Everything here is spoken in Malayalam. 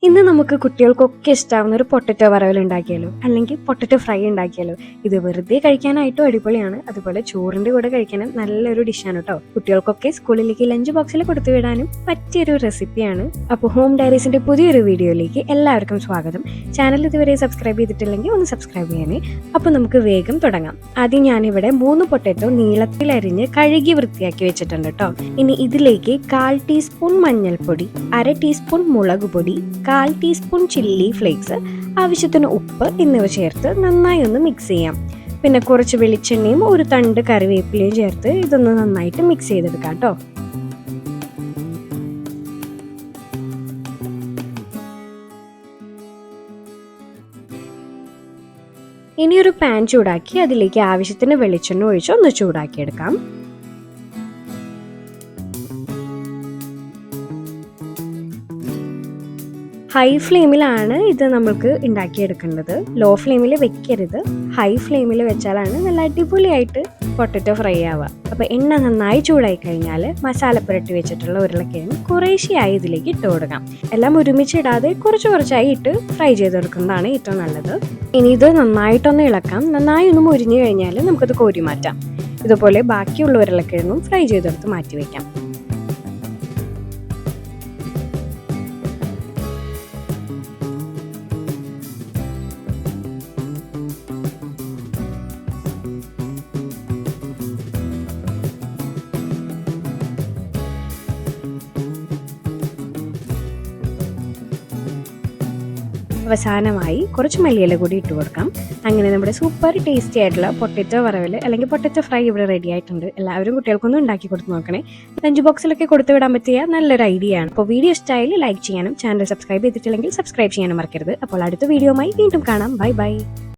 ഇന്ന് നമുക്ക് കുട്ടികൾക്കൊക്കെ ഇഷ്ടമാവുന്ന ഒരു പൊട്ടറ്റോ വറവൽ ഉണ്ടാക്കിയാലോ, അല്ലെങ്കിൽ പൊട്ടറ്റോ ഫ്രൈ ഉണ്ടാക്കിയാലോ. ഇത് വെറുതെ കഴിക്കാനായിട്ടും അടിപൊളിയാണ്, അതുപോലെ ചോറിന്റെ കൂടെ കഴിക്കാനും നല്ലൊരു ഡിഷാണ് കേട്ടോ. കുട്ടികൾക്കൊക്കെ സ്കൂളിലേക്ക് ലഞ്ച് ബോക്സിൽ കൊടുത്തു വിടാനും പറ്റിയൊരു റെസിപ്പിയാണ്. അപ്പോൾ ഹോം ഡയറീസിന്റെ പുതിയൊരു വീഡിയോയിലേക്ക് എല്ലാവർക്കും സ്വാഗതം. ചാനൽ ഇതുവരെ സബ്സ്ക്രൈബ് ചെയ്തിട്ടില്ലെങ്കിൽ ഒന്ന് സബ്സ്ക്രൈബ് ചെയ്യണേ. അപ്പോൾ നമുക്ക് വേഗം തുടങ്ങാം. ആദ്യം ഞാനിവിടെ 3 പൊട്ടറ്റോ നീളത്തിൽ അരിഞ്ഞ് കഴുകി വൃത്തിയാക്കി വെച്ചിട്ടുണ്ട് കേട്ടോ. ഇനി ഇതിലേക്ക് 1/4 ടീസ്പൂൺ മഞ്ഞൾപ്പൊടി, 1/2 ടീസ്പൂൺ മുളക് പൊടി, 1/4 ടീസ്പൂൺ ചില്ലി ഫ്ലേക്സ്, ആവശ്യത്തിന് ഉപ്പ് എന്നിവ ചേർത്ത് നന്നായി ഒന്ന് മിക്സ് ചെയ്യാം. പിന്നെ കുറച്ച് വെളിച്ചെണ്ണയും ഒരു തണ്ട് കറിവേപ്പിലയും ചേർത്ത് ഇതൊന്ന് നന്നായിട്ട് മിക്സ് ചെയ്തെടുക്കാം കേട്ടോ. ഇനിയൊരു പാൻ ചൂടാക്കി അതിലേക്ക് ആവശ്യത്തിന് വെളിച്ചെണ്ണ ഒഴിച്ച് ഒന്ന് ചൂടാക്കിയെടുക്കാം. ഹൈ ഫ്ലെയിമിലാണ് ഇത് നമുക്ക് ഉണ്ടാക്കിയെടുക്കേണ്ടത്. ലോ ഫ്ലെയിമിൽ വെക്കരുത്, ഹൈ ഫ്ലെയിമിൽ വെച്ചാലാണ് നല്ല അടിപൊളിയായിട്ട് പൊട്ടറ്റോ ഫ്രൈ ആവുക. അപ്പോൾ എണ്ണ നന്നായി ചൂടായി കഴിഞ്ഞാൽ മസാല പുരട്ടി വെച്ചിട്ടുള്ള ഉരുളക്കിഴങ്ങ് കുറേശ്ശെയായി ഇതിലേക്ക് ഇട്ട് കൊടുക്കാം. എല്ലാം ഒരുമിച്ചിടാതെ കുറച്ചായി ഇട്ട് ഫ്രൈ ചെയ്തെടുക്കുന്നതാണ് ഏറ്റവും നല്ലത്. ഇനി ഇത് നന്നായിട്ടൊന്ന് ഇളക്കാം. നന്നായി ഒന്ന് മുരിഞ്ഞു കഴിഞ്ഞാൽ നമുക്കത് കോരി മാറ്റാം. ഇതുപോലെ ബാക്കിയുള്ള ഉരുളക്കിഴങ്ങും ഫ്രൈ ചെയ്തെടുത്ത് മാറ്റി വയ്ക്കാം. അവസാനമായി കുറച്ച് മല്ലിയില കൂടി ഇട്ട് കൊടുക്കാം. അങ്ങനെ നമ്മുടെ സൂപ്പർ ടേസ്റ്റി ആയിട്ടുള്ള പൊട്ടറ്റോ വറവൽ അല്ലെങ്കിൽ പൊട്ടറ്റോ ഫ്രൈ ഇവിടെ റെഡി ആയിട്ടുണ്ട്. എല്ലാവരും കുട്ടികൾക്കൊന്നും ഉണ്ടാക്കി കൊടുത്ത് നോക്കണേ. ലഞ്ച് ബോക്സിലൊക്കെ കൊടുത്തു വിടാൻ പറ്റിയ നല്ലൊരു ഐഡിയ ആണ്. അപ്പോൾ വീഡിയോ ഇഷ്ടമായാൽ ലൈക്ക് ചെയ്യാനും ചാനൽ സബ്സ്ക്രൈബ് ചെയ്തിട്ടില്ലെങ്കിൽ സബ്സ്ക്രൈബ് ചെയ്യാനും മറക്കരുത്. അപ്പോൾ അടുത്ത വീഡിയോയുമായി വീണ്ടും കാണാം. Bye bye.